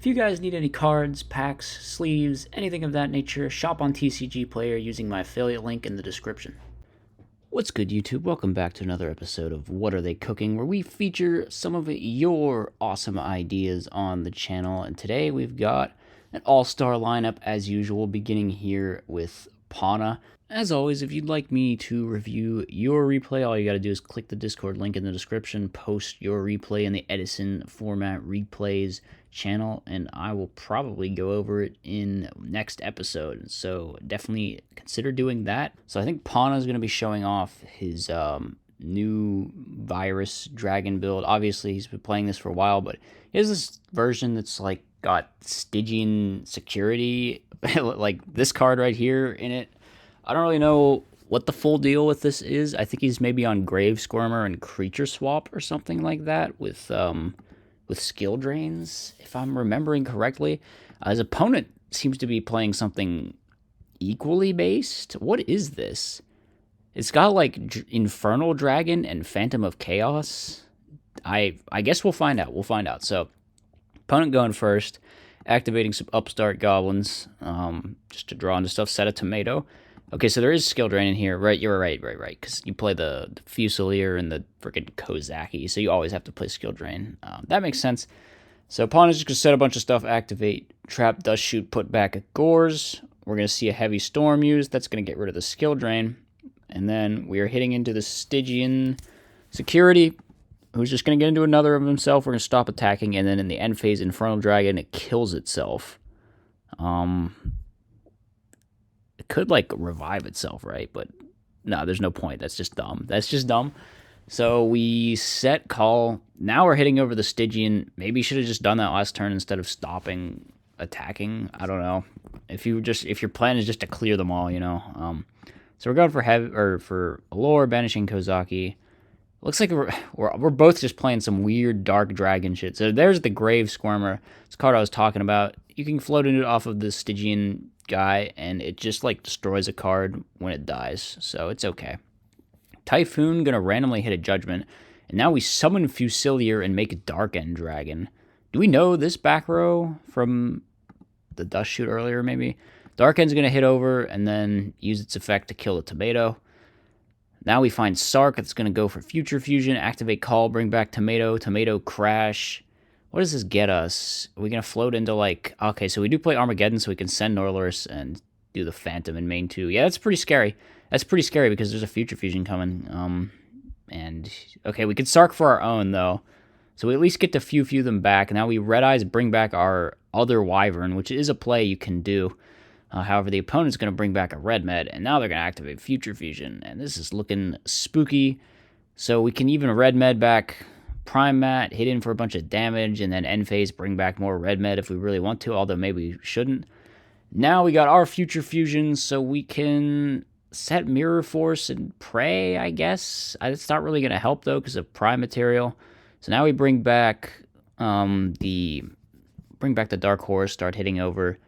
If you guys need any cards, packs, sleeves, anything of that nature, shop on TCG Player using my affiliate link in the description. What's good, YouTube? Welcome back to another episode of What Are They Cooking, where we feature some of your awesome ideas on the channel. And today we've got an all-star lineup as usual, beginning here with Pana. As always, if you'd like me to review your replay, all you gotta do is click the Discord link in the description, post your replay in the Edison format replays channel, and I will probably go over it in next episode. So definitely consider doing that. So I think Pana is going to be showing off his new virus dragon build. Obviously, he's been playing this for a while, but he has this version that's like got Stygian security, like this card right here in it. I don't really know what the full deal with this is. I think he's maybe on Grave Squirmer and Creature Swap or something like that with skill drains, if I'm remembering correctly. His opponent seems to be playing something equally based. What is this? It's got like Infernal Dragon and Phantom of Chaos. I guess we'll find out. We'll find out. So, opponent going first, activating some Upstart Goblins, just to draw into stuff. Set a Tomato. Okay, so there is skill drain in here, right? You're right, because you play the Fusilier and the freaking Kozaki, so you always have to play skill drain. That makes sense. So opponent's just going to set a bunch of stuff, activate, trap, dust shoot, put back a Gores. We're going to see a heavy storm used. That's going to get rid of the skill drain. And then we are hitting into the Stygian security, who's just going to get into another of himself. We're going to stop attacking, and then in the end phase, Infernal Dragon, it kills itself. It could, like, revive itself, right? But no, there's no point. That's just dumb. That's just dumb. So we set call. Now we're hitting over the Stygian. Maybe you should have just done that last turn instead of stopping attacking. I don't know. If your plan is just to clear them all, you know. So we're going for for Allure, banishing Kozaki. Looks like we're both just playing some weird dark dragon shit. So there's the Grave Squirmer. This card I was talking about. You can float it off of the Stygian guy, and it just like destroys a card when it dies. So it's okay. Typhoon gonna randomly hit a Judgment, and now we summon Fusilier and make a Dark End Dragon. Do we know this back row from the Dust Shoot earlier? Maybe Dark End's gonna hit over and then use its effect to kill the Tomato. Now we find Sark that's going to go for Future Fusion, activate Call, bring back Tomato, Tomato Crash. What does this get us? Are we going to float into like... Okay, so we do play Armageddon, so we can send Norlurus and do the Phantom in main 2. Yeah, that's pretty scary. That's pretty scary because there's a Future Fusion coming. And, okay, we could Sark for our own, though. So we at least get to few them back. Now we Red Eyes bring back our other Wyvern, which is a play you can do. However, the opponent's going to bring back a Red Med, and now they're going to activate Future Fusion, and this is looking spooky. So we can even Red Med back Prime Mat, hit in for a bunch of damage, and then end phase bring back more Red Med if we really want to, although maybe we shouldn't. Now we got our Future Fusion, so we can set Mirror Force and Prey, I guess. It's not really going to help, though, because of Prime material. So now we bring back the Dark Horse, start hitting over.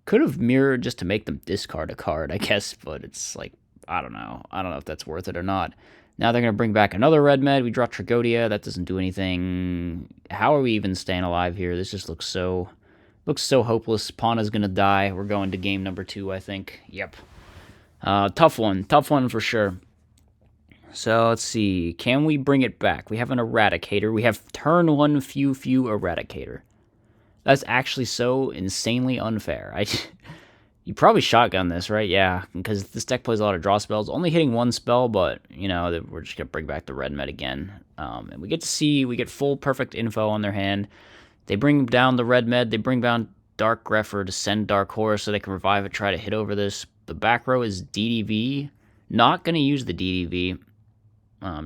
Could have mirrored just to make them discard a card, I guess, but it's like, I don't know. I don't know if that's worth it or not. Now they're going to bring back another Red Med. We draw Tragodia. That doesn't do anything. How are we even staying alive here? This just looks so hopeless. Pana's going to die. We're going to game number 2, I think. Yep. Tough one for sure. So let's see. Can we bring it back? We have an Eradicator. We have turn 1 few Eradicator. That's actually so insanely unfair. You probably shotgun this, right? Yeah, because this deck plays a lot of draw spells. Only hitting 1 spell, but, you know, we're just going to bring back the Red Med again. And we get full perfect info on their hand. They bring down the Red Med. They bring down Dark Greffer to send Dark Horse so they can revive it, try to hit over this. The back row is DDV. Not going to use the DDV.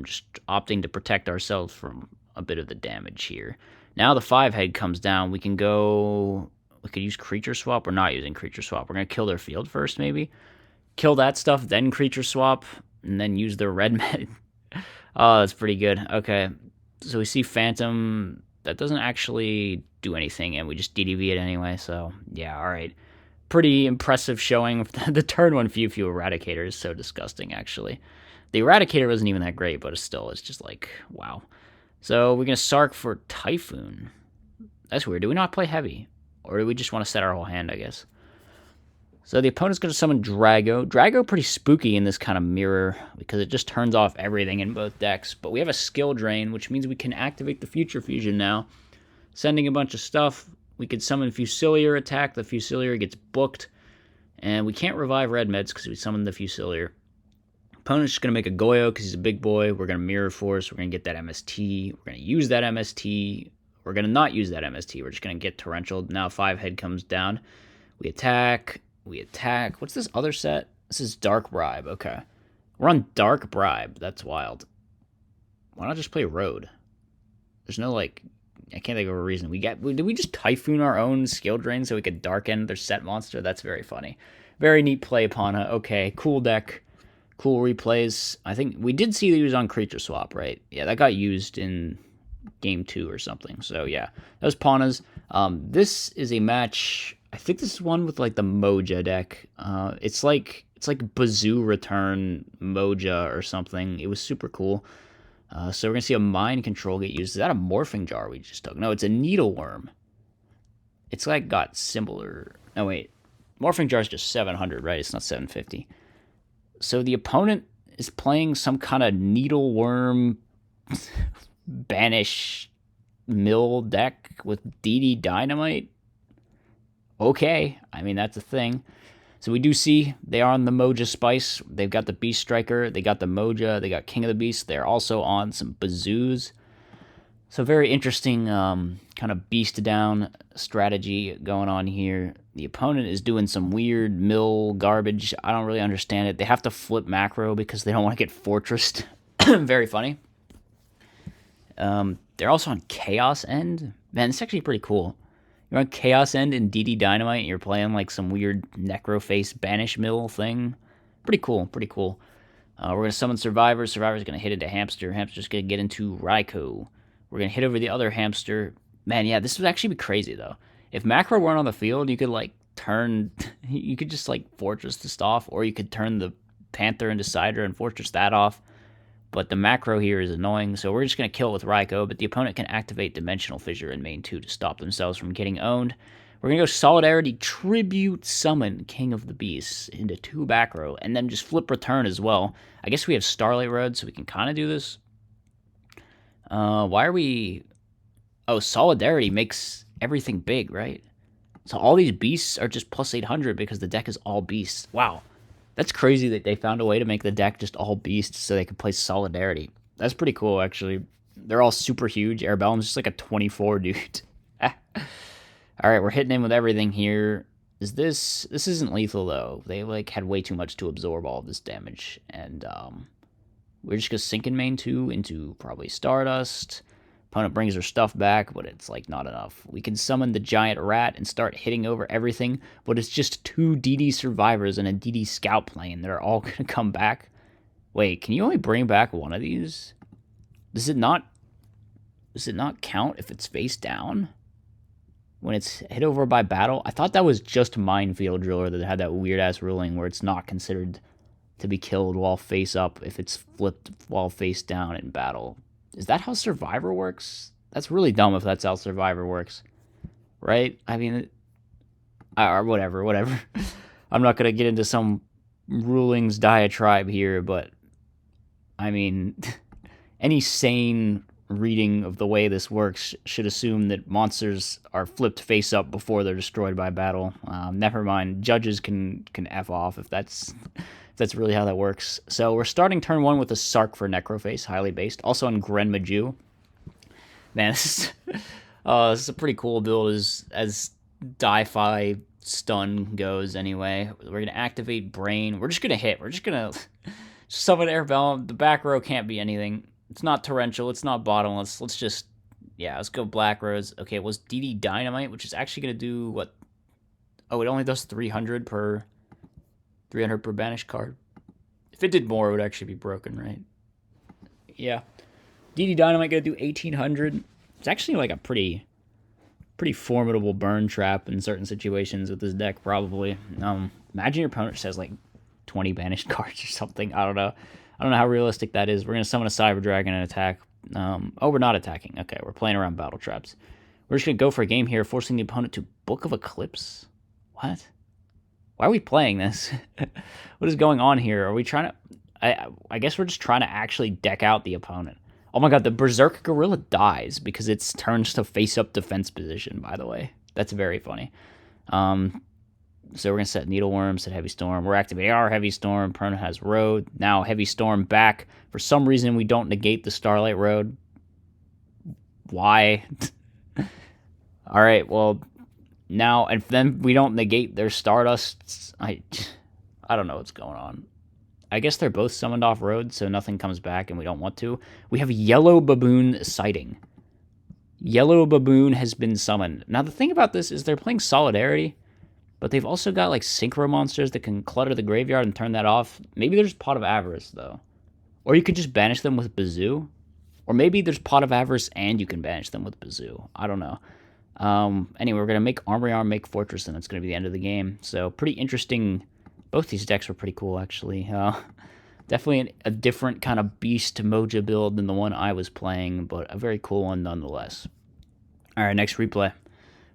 Just opting to protect ourselves from a bit of the damage here. Now the 5-head comes down. We could use Creature Swap. We're not using Creature Swap. We're going to kill their field first, maybe. Kill that stuff, then Creature Swap, and then use their Red Med. Oh, that's pretty good. Okay, so we see Phantom. That doesn't actually do anything, and we just DDV it anyway, so yeah, all right. Pretty impressive showing. The turn 1 few Eradicator is so disgusting, actually. The Eradicator wasn't even that great, but it's just like, wow. So we're going to Sark for Typhoon. That's weird. Do we not play heavy? Or do we just want to set our whole hand, I guess? So the opponent's going to summon Drago. Drago pretty spooky in this kind of mirror because it just turns off everything in both decks. But we have a skill drain, which means we can activate the Future Fusion now. Sending a bunch of stuff. We could summon Fusilier attack. The Fusilier gets booked. And we can't revive Red Meds because we summoned the Fusilier. Opponent's just going to make a Goyo because he's a big boy. We're going to Mirror Force. We're going to get that MST. We're going to use that MST. We're going to not use that MST. We're just going to get Torrential. Now 5 head comes down. We attack. We attack. What's this other set? This is Dark Bribe. Okay. We're on Dark Bribe. That's wild. Why not just play Road? There's no, like... I can't think of a reason. Did we just Typhoon our own skill drain so we could Dark End their set monster? That's very funny. Very neat play, Pana. Okay, cool deck. Cool replays. I think we did see that he was on Creature Swap, right? Yeah, that got used in Game 2 or something. So, yeah. That was Pana's. This is a match... I think this is one with, like, the Moja deck. It's like Bazoo Return Moja or something. It was super cool. So we're going to see a Mind Control get used. Is that a Morphing Jar we just took? No, it's a Needleworm. It's like got similar... No, wait. Morphing Jar is just 700, right? It's not 750. So the opponent is playing some kind of Needleworm Banish-Mill deck with DD Dynamite. Okay. I mean, that's a thing. So we do see they are on the Moja Spice. They've got the Beast Striker. They got the Moja. They got King of the Beasts. They're also on some Bazoos. So very interesting kind of beast down strategy going on here. The opponent is doing some weird mill garbage. I don't really understand it. They have to flip macro because they don't want to get fortressed. Very funny. They're also on Chaos End. Man, it's actually pretty cool. You're on Chaos End in DD Dynamite, and you're playing like some weird Necroface Banish-Mill thing. Pretty cool, pretty cool. We're going to summon Survivor. Survivor's going to hit into Hamster. Hamster's going to get into Raikou. We're going to hit over the other Hamster. Man, yeah, this would actually be crazy, though. If Macro weren't on the field, you could, like, you could just, like, Fortress this off, or you could turn the Panther into Cider and Fortress that off. But the Macro here is annoying, so we're just going to kill it with Raikou, but the opponent can activate Dimensional Fissure in main 2 to stop themselves from getting owned. We're going to go Solidarity, Tribute, Summon King of the Beasts into 2 back row, and then just flip Return as well. I guess we have Starlight Road, so we can kind of do this. Why are we... Oh, Solidarity makes everything big, right? So all these beasts are just plus 800 because the deck is all beasts. Wow. That's crazy that they found a way to make the deck just all beasts so they could play Solidarity. That's pretty cool, actually. They're all super huge. Arbellam's just like a 24, dude. Alright, we're hitting in with everything here. This isn't lethal, though. They, like, had way too much to absorb all of this damage. And, we're just going to sink in main 2 into probably Stardust. Opponent brings her stuff back, but it's, like, not enough. We can summon the Giant Rat and start hitting over everything, but it's just 2 DD Survivors and a DD Scout plane that are all going to come back. Wait, can you only bring back one of these? Does it not count if it's face down? When it's hit over by battle? I thought that was just Minefield Driller that had that weird-ass ruling where it's not considered to be killed while face up if it's flipped while face down in battle. Is that how Survivor works? That's really dumb if that's how Survivor works. Right? I mean, or whatever. I'm not going to get into some rulings diatribe here, but I mean, any sane reading of the way this works should assume that monsters are flipped face up before they're destroyed by battle. Never mind. Judges can F off if that's really how that works. So we're starting turn 1 with a Sark for Necroface, highly based. Also on Gren Maju. Man, this is a pretty cool build as Di-Fi stun goes anyway. We're going to activate Brain. We're just going to hit. We're just going to summon Arbellum. The back row can't be anything. It's not Torrential. It's not Bottomless. Let's just... Yeah, let's go Black Rose. Okay, it was DD Dynamite, which is actually going to do what? Oh, it only does 300 per banished card. If it did more, it would actually be broken, right? Yeah. DD Dynamite going to do 1800. It's actually like a pretty formidable burn trap in certain situations with this deck, probably. Imagine your opponent just has like 20 banished cards or something. I don't know how realistic that is. We're going to summon a Cyber Dragon and attack. Oh, we're not attacking. Okay, we're playing around battle traps. We're just going to go for a game here, forcing the opponent to Book of Eclipse. What? Why are we playing this? What is going on here? Are we trying to... I guess we're just trying to actually deck out the opponent. Oh my god, the Berserk Gorilla dies because it turns to face-up defense position, by the way. That's very funny. So we're going to set Needleworm, set Heavy Storm. We're activating our Heavy Storm. Opponent has Road. Now Heavy Storm back. For some reason, we don't negate the Starlight Road. Why? All right, well, now, and then we don't negate their Stardust. I don't know what's going on. I guess they're both summoned off Road, so nothing comes back, and we don't want to. We have Yellow Baboon Sighting. Yellow Baboon has been summoned. Now, the thing about this is they're playing Solidarity, but they've also got, like, Synchro monsters that can clutter the graveyard and turn that off. Maybe there's Pot of Avarice, though. Or you could just banish them with Bazoo. Or maybe there's Pot of Avarice and you can banish them with Bazoo. I don't know. Anyway, we're going to make Armory Arm, make Fortress, and that's going to be the end of the game. So, pretty interesting. Both these decks were pretty cool, actually. Definitely a different kind of beast Moja build than the one I was playing, but a very cool one nonetheless. All right, next replay.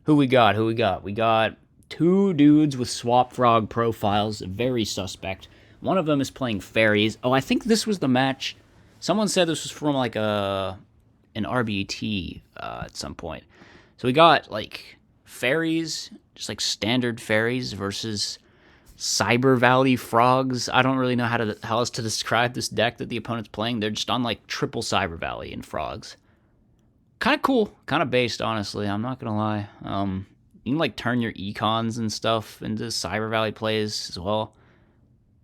Who we got? We got two dudes with Swap Frog profiles, very suspect. One of them is playing Fairies. Oh, I think this was the match. Someone said this was from, like, an RBT at some point. So we got, like, Fairies, just, like, standard Fairies versus Cyber Valley Frogs. I don't really know how else to describe this deck that the opponent's playing. They're just on, like, triple Cyber Valley and Frogs. Kind of cool. Kind of based, honestly. I'm not going to lie. You can, like, turn your Econs and stuff into Cyber Valley plays as well.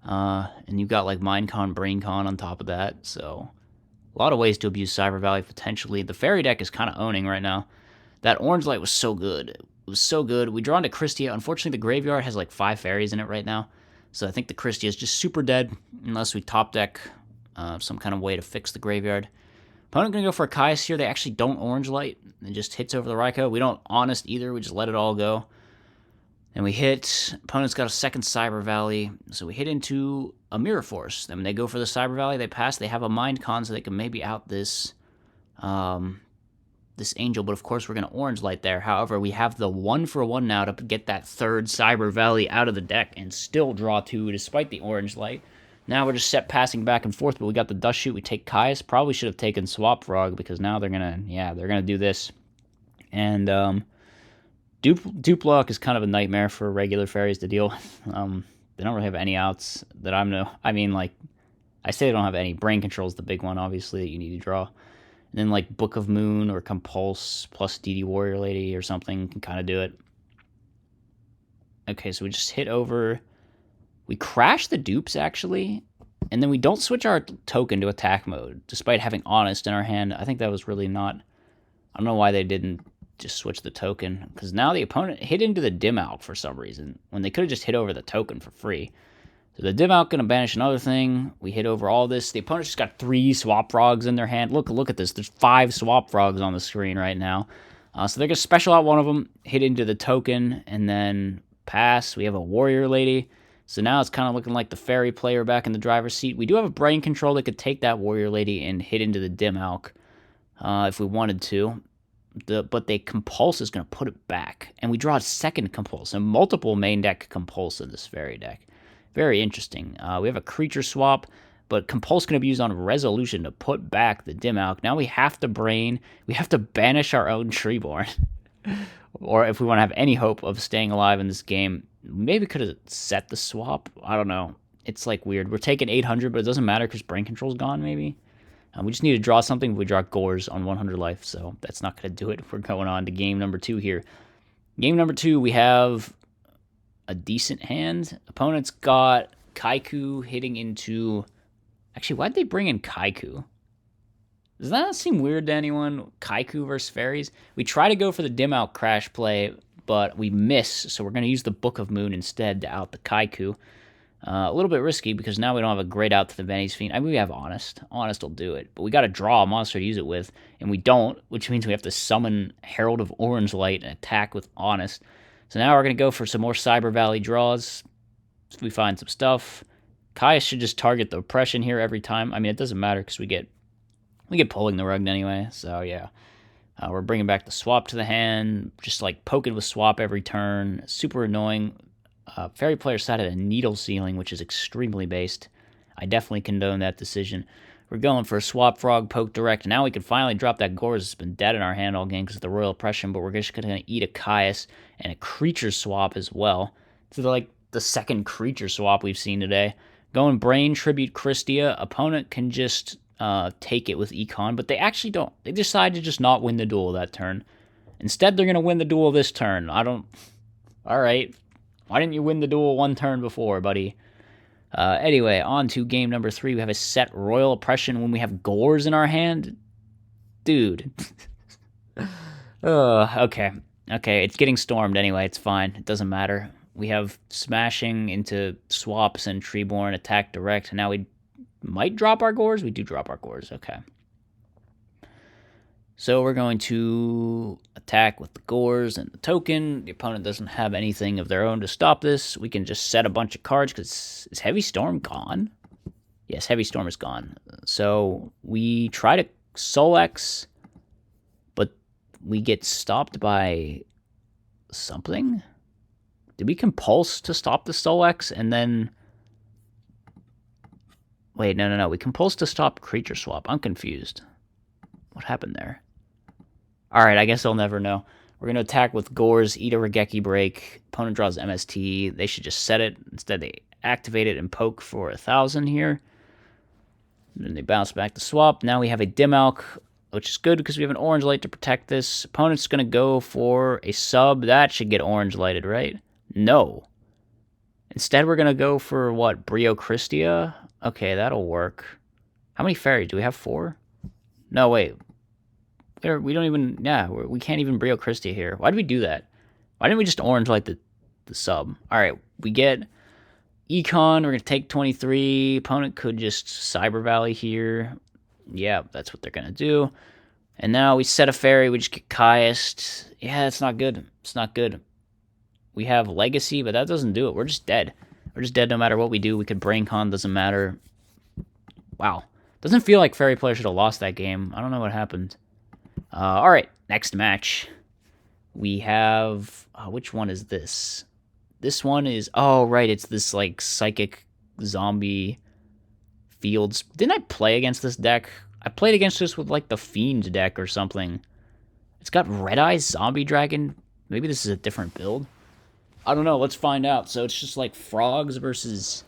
And you've got, like, Mindcon, BrainCon on top of that. So, a lot of ways to abuse Cyber Valley, potentially. The Fairy deck is kind of owning right now. That Orange Light was so good. It was so good. We draw into Christia. Unfortunately, the graveyard has, like, 5 Fairies in it right now. So, I think the Christia is just super dead, unless we top deck some kind of way to fix the graveyard. Opponent going to go for a Caius here. They actually don't Orange Light. It just hits over the Raikou. We don't Honest either. We just let it all go. And we hit, opponent's got a second Cyber Valley, so we hit into a Mirror Force. Then when they go for the Cyber Valley, they pass, they have a Mind Con, so they can maybe out this this Angel, but of course we're going to Orange Light there. However, we have the 1-for-1 now to get that third Cyber Valley out of the deck and still draw 2 despite the Orange Light. Now we're just set passing back and forth, but we got the Dust Shoot, we take Caius. Probably should have taken Swap Frog, because now they're going to do this. And, Duplock is kind of a nightmare for regular Fairies to deal with. They don't really have any outs that I mean, like, I say they don't have any. Brain Control is the big one, obviously, that you need to draw. And then, like, Book of Moon or Compulse plus DD Warrior Lady or something can kind of do it. Okay, so we just hit over. We crash the dupes, actually. And then we don't switch our token to attack mode, despite having Honest in our hand. I think that was really not... I don't know why they didn't just switch the token, because now the opponent hit into the Dim Alk for some reason, when they could have just hit over the token for free. So the Dim Alk going to banish another thing. We hit over all this. The opponent's just got 3 Swap Frogs in their hand. Look at this. There's 5 Swap Frogs on the screen right now. So they're going to special out one of them, hit into the token, and then pass. We have a Warrior Lady. So now it's kind of looking like the Fairy player back in the driver's seat. We do have a Brain Control that could take that Warrior Lady and hit into the Dim Alk if we wanted to. But the Compulse is going to put it back. And we draw a second Compulse. And multiple main deck Compulse in this Fairy deck. Very interesting. We have a creature swap. But Compulse going to be used on Resolution to put back the Dim Alk. Now we have to Brain. We have to banish our own Treeborn. Or if we want to have any hope of staying alive in this game, maybe could have set the swap. I don't know. It's like weird. We're taking 800, but it doesn't matter because Brain Control's gone maybe. We just need to draw something. We draw Gores on 100 life, so that's not going to do it. We're going on to game number 2 here. Game number 2, we have a decent hand. Opponent's got Kaiku hitting into... Actually, why'd they bring in Kaiku? Does that not seem weird to anyone? Kaiku versus Fairies? We try to go for the Dim Out Crash play, but we miss, so we're going to use the Book of Moon instead to out the Kaiku. A little bit risky because now we don't have a great out to the Benny's Fiend. I mean, we have Honest. Honest will do it. But we got to draw a monster to use it with, and we don't, which means we have to summon Herald of Orange Light and attack with Honest. So now we're going to go for some more Cyber Valley draws. If we find some stuff. Caius should just target the Oppression here every time. I mean, it doesn't matter because we get pulling the rug anyway. So, yeah. We're bringing back the swap to the hand, just like poking with swap every turn. Super annoying. Fairy player side had a needle ceiling, which is extremely based. I definitely condone that decision. We're going for a swap frog, poke direct. Now we can finally drop that Gorz. It's been dead in our hand all game because of the Royal Oppression, but we're just going to eat a Caius and a creature swap as well. So like the second creature swap we've seen today. Going Brain, Tribute, Christia. Opponent can just take it with Econ, but they actually don't. They decide to just not win the duel that turn. Instead, they're going to win the duel this turn. All right. Why didn't you win the duel one turn before, buddy? Anyway, on to game number 3. We have a set Royal Oppression when we have Gorz in our hand. Dude. Okay. Okay, it's getting stormed anyway. It's fine. It doesn't matter. We have smashing into swaps and Treeborn, attack direct. Now we might drop our Gorz. We do drop our Gorz. Okay. So we're going to attack with the Gorz and the token. The opponent doesn't have anything of their own to stop this. We can just set a bunch of cards because is Heavy Storm gone? Yes, Heavy Storm is gone. So we try to Soul-X, but we get stopped by something? Did we compulse to stop the Soul-X and then... Wait, no. We compulse to stop creature swap. I'm confused. What happened there? Alright, I guess I'll never know. We're going to attack with Gorz, eat a Regeki break. Opponent draws MST. They should just set it. Instead, they activate it and poke for 1,000 here. Then they bounce back to swap. Now we have a Dim-Alk, which is good because we have an orange light to protect this. Opponent's going to go for a sub. That should get orange lighted, right? No. Instead, we're going to go for, what, Brio Christia? Okay, that'll work. How many fairies? Do we have 4? No, wait. We don't even... Yeah, we can't even Brio Christia here. Why did we do that? Why didn't we just orange light the sub? Alright, we get Econ. We're going to take 23. Opponent could just Cyber Valley here. Yeah, that's what they're going to do. And now we set a fairy. We just get Caius. Yeah, it's not good. It's not good. We have Legacy, but that doesn't do it. We're just dead. We're just dead no matter what we do. We could Brain Con. Doesn't matter. Wow. Doesn't feel like Fairy Player should have lost that game. I don't know what happened. Alright, next match. We have... which one is this? This one is... Oh, right, it's this, like, psychic zombie fields. Didn't I play against this deck? I played against this with, like, the Fiend deck or something. It's got Red Eyes Zombie Dragon. Maybe this is a different build. I don't know, let's find out. So it's just, like, frogs versus,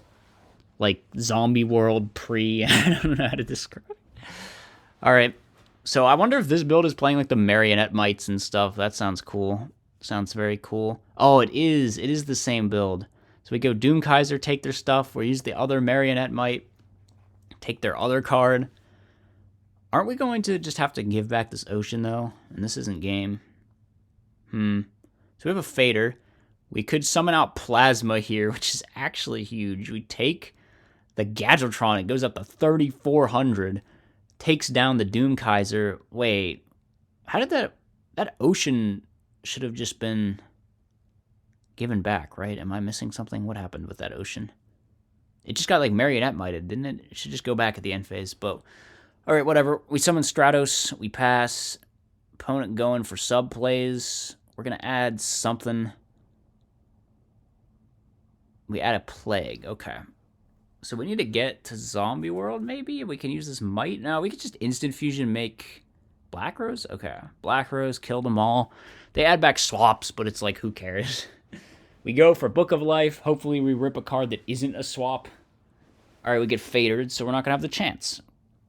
like, Zombie World pre... I don't know how to describe it. Alright. So I wonder if this build is playing like the Marionette Mites and stuff. That sounds cool. Sounds very cool. Oh, it is. It is the same build. So we go Doom Kaiser, take their stuff. We use the other Marionette Mite, take their other card. Aren't we going to just have to give back this Ocean, though? And this isn't game. So we have a Fader. We could summon out Plasma here, which is actually huge. We take the Gadgetron. It goes up to 3,400. Takes down the Doom Kaiser. Wait, how did that Ocean should have just been given back, right? Am I missing something? What happened with that Ocean? It just got like Marionette Mited, didn't it? It should just go back at the end phase, but alright, whatever. We summon Stratos, we pass. Opponent going for sub plays. We're gonna add something. We add a Plague, okay. So we need to get to Zombie World, maybe? We can use this Might? No, we could just Instant Fusion make Black Rose? Okay. Black Rose, kill them all. They add back swaps, but it's like, who cares? We go for Book of Life. Hopefully we rip a card that isn't a swap. Alright, we get Fadered, so we're not going to have the chance.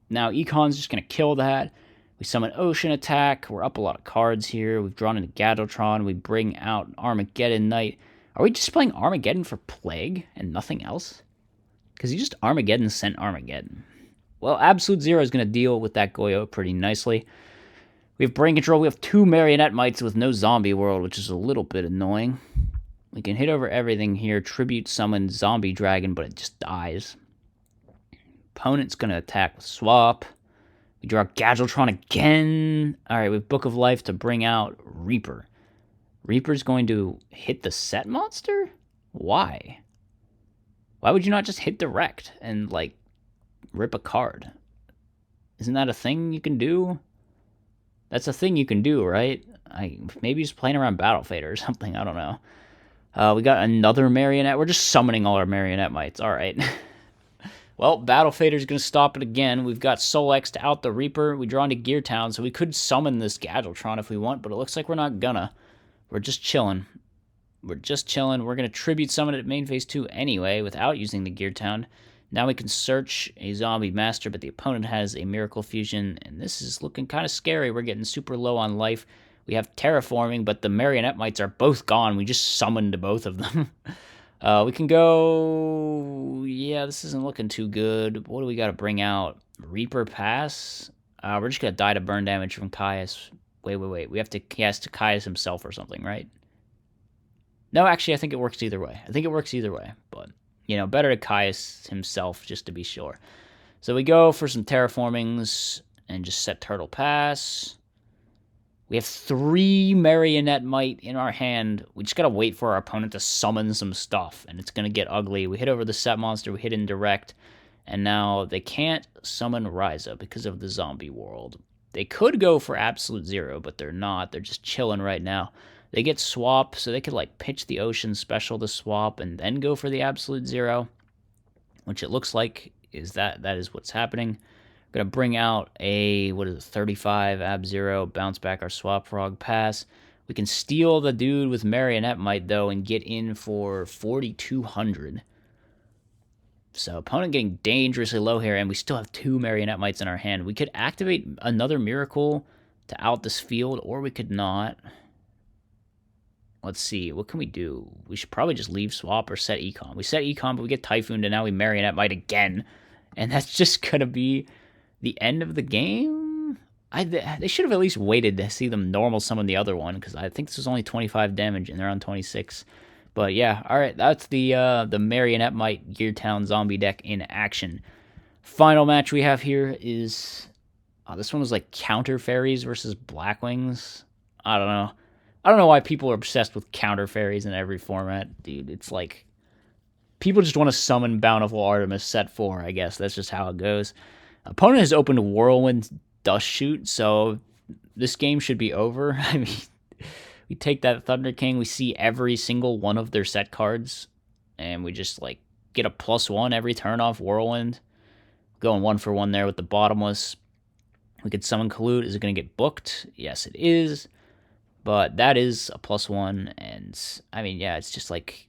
Now, Econ's just going to kill that. We summon Ocean Attack. We're up a lot of cards here. We've drawn into Gadotron. We bring out Armageddon Knight. Are we just playing Armageddon for Plague and nothing else? Because he just Armageddon sent Armageddon. Well, Absolute Zero is going to deal with that Goyo pretty nicely. We have Brain Control. We have 2 Marionette Mites with no Zombie World, which is a little bit annoying. We can hit over everything here. Tribute Summon Zombie Dragon, but it just dies. Opponent's going to attack with Swap. We draw Gadgetron again. Alright, we have Book of Life to bring out Reaper. Reaper's going to hit the set monster? Why? Why would you not just hit direct and, like, rip a card? Isn't that a thing you can do? That's a thing you can do, right? Maybe he's playing around Battle Fader or something. I don't know. We got another Marionette. We're just summoning all our Marionette mites. All right. Well, Battle Fader's going to stop it again. We've got Solex to out the Reaper. We draw into Gear Town, so we could summon this Gadgetron if we want, but it looks like we're not gonna. We're just chilling. We're just chilling. We're going to Tribute Summon it at main phase 2 anyway without using the Gear Town. Now we can search a Zombie Master, but the opponent has a Miracle Fusion, and this is looking kind of scary. We're getting super low on life. We have Terraforming, but the Marionette Mites are both gone. We just summoned both of them. We can go... Yeah, this isn't looking too good. What do we got to bring out? Reaper Pass? We're just going to die to burn damage from Caius. Wait. We have to cast Caius himself or something, right? No, actually, I think it works either way. But, you know, better to Caius himself just to be sure. So we go for some Terraformings and just set Turtle Pass. We have 3 Marionette Mite in our hand. We just gotta wait for our opponent to summon some stuff, and it's gonna get ugly. We hit over the set monster, we hit indirect, and now they can't summon Ryza because of the zombie world. They could go for Absolute Zero, but they're not. They're just chilling right now. They get swap, so they could like pitch the Ocean Special to swap and then go for the Absolute Zero, which it looks like that is what's happening. Gonna bring out a 35 Ab Zero, bounce back our Swap Frog Pass. We can steal the dude with Marionette Mite though and get in for 4,200. So opponent getting dangerously low here, and we still have 2 Marionette Mites in our hand. We could activate another Miracle to out this field, or we could not. Let's see, what can we do? We should probably just leave swap or set Econ. We set Econ, but we get Typhoon, and now we Marionette Mite again. And that's just gonna be the end of the game. They should have at least waited to see them normal summon the other one, because I think this was only 25 damage and they're on 26. But yeah, all right, that's the Marionette Mite Gear Town zombie deck in action. Final match we have here is this one was like Counter Fairies versus Blackwings. I don't know why people are obsessed with Counter Fairies in every format, dude. It's like people just want to summon Bountiful Artemis set 4. I guess that's just how it goes. Opponent has opened Whirlwind Dust Shoot, so this game should be over. I mean, we take that Thunder King, we see every single one of their set cards, and we just, like, get a +1 every turn off Whirlwind. Going 1 for 1 there with the Bottomless. We could summon Collude. Is it going to get booked? Yes, it is. But that is a +1, and, I mean, yeah, it's just like,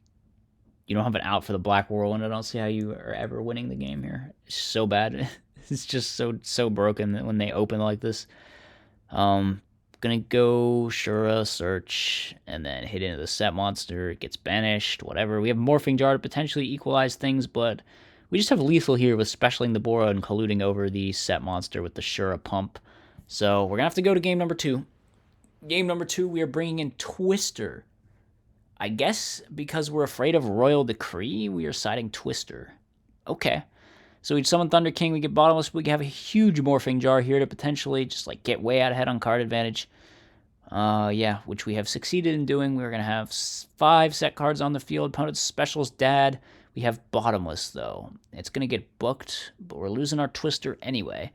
you don't have an out for the Black Whirlwind. I don't see how you are ever winning the game here. It's so bad. It's just so broken that when they open like this. Gonna go Shura, search, and then hit into the set monster. It gets banished, whatever. We have Morphing Jar to potentially equalize things, but we just have Lethal here with specialing the Bora and colluding over the set monster with the Shura pump. So we're gonna have to go to game number 2. Game number 2, we are bringing in Twister. I guess because we're afraid of Royal Decree, we are siding Twister. Okay. So we summon Thunder King, we get Bottomless, we have a huge Morphing Jar here to potentially just like get way out ahead on card advantage. Yeah, which we have succeeded in doing. We're going to have 5 set cards on the field. Opponent's Special's Dad. We have Bottomless, though. It's going to get booked, but we're losing our Twister anyway.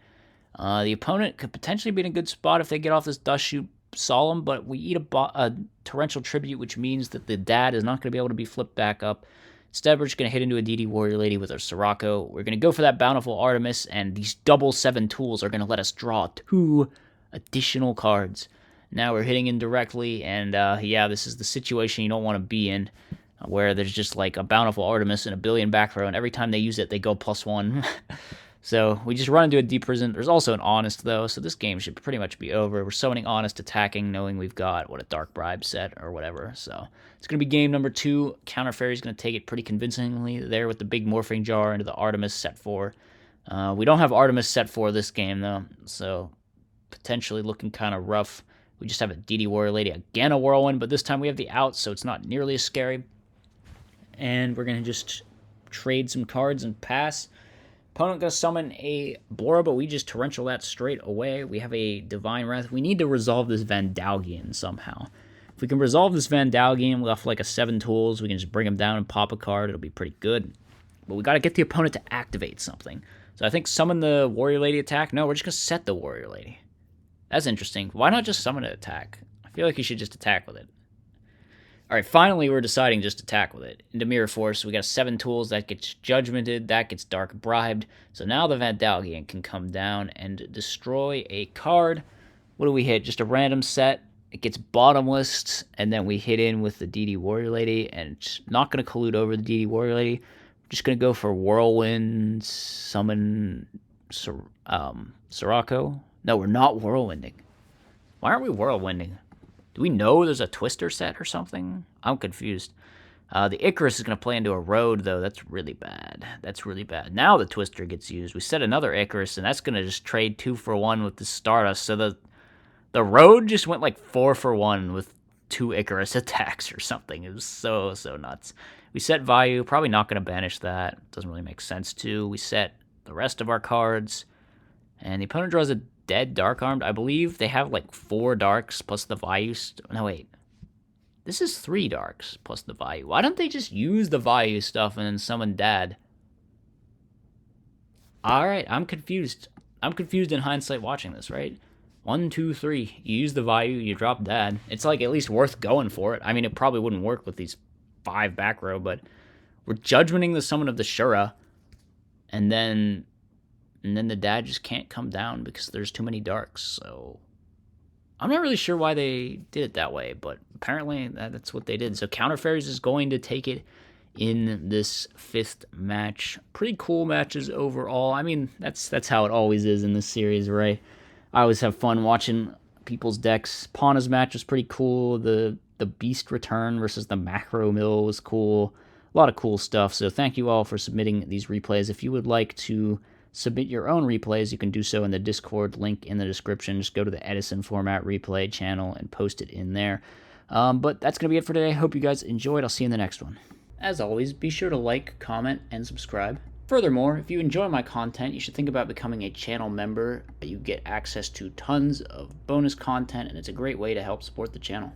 The opponent could potentially be in a good spot if they get off this Dust Shoot Solemn, but we eat a Torrential Tribute, which means that the Dad is not going to be able to be flipped back up. Instead, we're just going to hit into a DD Warrior Lady with our Sirocco. We're going to go for that Bountiful Artemis, and these double 7 tools are going to let us draw 2 additional cards. Now we're hitting indirectly, and yeah, this is the situation you don't want to be in, where there's just like a Bountiful Artemis and a billion back row, and every time they use it, they go +1. So we just run into a Deep Prison. There's also an Honest, though, so this game should pretty much be over. We're summoning Honest, attacking, knowing we've got, a Dark Bribe set or whatever. So it's going to be game number 2. Counter Fairy's going to take it pretty convincingly there with the big Morphing Jar into the Artemis set 4. We don't have Artemis set 4 this game, though, so potentially looking kind of rough. We just have a DD Warrior Lady, again a Whirlwind, but this time we have the out, so it's not nearly as scary. And we're going to just trade some cards and pass. Opponent going to summon a Bora, but we just torrential that straight away. We have a Divine Wrath. We need to resolve this Vandalgian somehow. If we can resolve this Vandalgian with like a 7 tools, we can just bring him down and pop a card. It'll be pretty good. But we got to get the opponent to activate something. So I think summon the Warrior Lady attack. No, we're just going to set the Warrior Lady. That's interesting. Why not just summon an attack? I feel like you should just attack with it. All right, finally we're deciding just to attack with it. Into Mirror Force, we got 7 tools. That gets Judgmented, that gets Dark Bribed. So now the Vandalgian can come down and destroy a card. What do we hit? Just a random set. It gets Bottomless, and then we hit in with the DD Warrior Lady, and it's not going to collude over the DD Warrior Lady. We're just going to go for Whirlwind, summon Sirocco. No, we're not Whirlwinding. Why aren't we Whirlwinding? Do we know there's a Twister set or something? I'm confused. The Icarus is going to play into a Road, though. That's really bad. That's really bad. Now the Twister gets used. We set another Icarus, and that's going to just trade 2 for 1 with the Stardust. So the Road just went like 4 for 1 with 2 Icarus attacks or something. It was so nuts. We set Vayu. Probably not going to banish that. Doesn't really make sense to. We set the rest of our cards. And the opponent draws a dead Dark Armed. I believe they have like 4 Darks plus the Vayu. No, wait. This is 3 Darks plus the Vayu. Why don't they just use the Vayu stuff and then summon Dad? Alright, I'm confused. I'm confused in hindsight watching this, right? 1, 2, 3. You use the Vayu, you drop Dad. It's like at least worth going for it. I mean, it probably wouldn't work with these 5 back row, but we're judgmenting the summon of the Shura, and then the Dad just can't come down because there's too many Darks. So I'm not really sure why they did it that way, but apparently that's what they did. So Counter Fairies is going to take it in this 5th match. Pretty cool matches overall. I mean, that's how it always is in this series, right? I always have fun watching people's decks. Pana's match was pretty cool. The Beast Return versus the Macro Mill was cool. A lot of cool stuff. So thank you all for submitting these replays. If you would like to submit your own replays, you can do so in the Discord link in the description. Just go to the Edison format replay channel and post it in there. But that's going to be it for today. Hope you guys enjoyed. I'll see you in the next one. As always, be sure to like, comment, and subscribe. Furthermore, if you enjoy my content, you should think about becoming a channel member. You get access to tons of bonus content, and it's a great way to help support the channel.